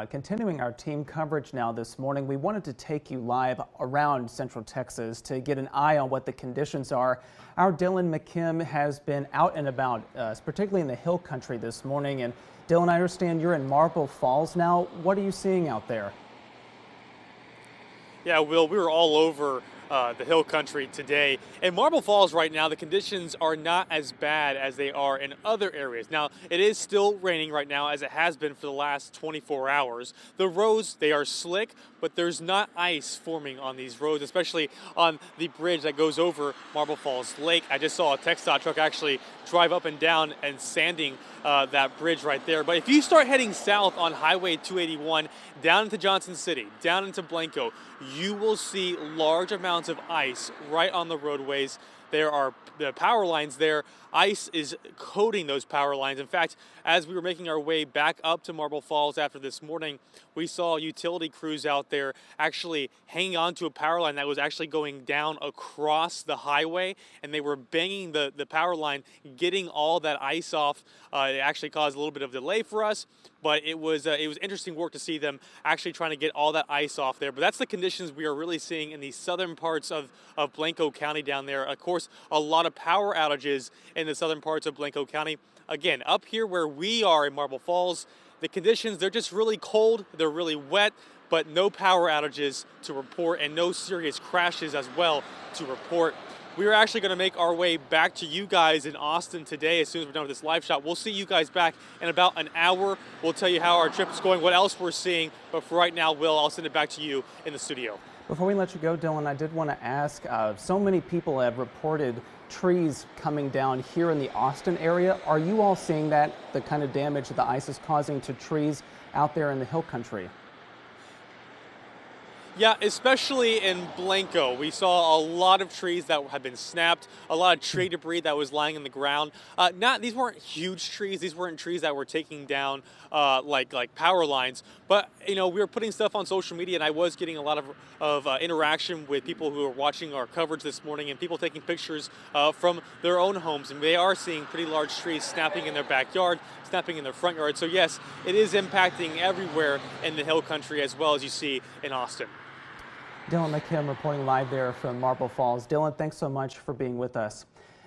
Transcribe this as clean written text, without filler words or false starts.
Continuing our team coverage now this morning, we wanted to take you live around Central Texas to get an eye on what the conditions are. Our Dylan McKim has been out and about, particularly in the hill country this morning. And Dylan, I understand you're in Marble Falls now. What are you seeing out there? Yeah, Will, we were all over the hill country today. In Marble Falls right now, the conditions are not as bad as they are in other areas. Now, it is still raining right now, as it has been for the last 24 hours. The roads, they are slick, but there's not ice forming on these roads, especially on the bridge that goes over Marble Falls Lake. I just saw a TxDOT truck actually drive up and down and sanding that bridge right there. But if you start heading south on Highway 281 down into Johnson City, down into Blanco, you will see large amounts of ice right on the roadways. There are the power lines there. Ice is coating those power lines. In fact, as we were making our way back up to Marble Falls after this morning, we saw utility crews out there actually hanging on to a power line that was actually going down across the highway, and they were banging the power line, getting all that ice off. It actually caused a little bit of delay for us, but it was interesting work to see them actually trying to get all that ice off there. But that's the conditions we are really seeing in the southern parts of Blanco County down there. Of course, a lot of power outages in the southern parts of Blanco County. Again, up here where we are in Marble Falls, the conditions, they're just really cold, they're really wet, but no power outages to report and no serious crashes as well to report. We are actually going to make our way back to you guys in Austin today as soon as we're done with this live shot. We'll see you guys back in about an hour. We'll tell you how our trip is going, what else we're seeing. But for right now, Will, I'll send it back to you in the studio. Before we let you go, Dylan, I did want to ask, so many people have reported trees coming down here in the Austin area. Are you all seeing that, the kind of damage that the ice is causing to trees out there in the hill country? Yeah, especially in Blanco. We saw a lot of trees that had been snapped, a lot of tree debris that was lying in the ground. These weren't huge trees. These weren't trees that were taking down like power lines. But, you know, we were putting stuff on social media, and I was getting a lot of interaction with people who are watching our coverage this morning and people taking pictures from their own homes. And they are seeing pretty large trees snapping in their backyard, snapping in their front yard. So, yes, it is impacting everywhere in the hill country as well as you see in Austin. Dylan McKim reporting live there from Marble Falls. Dylan, thanks so much for being with us.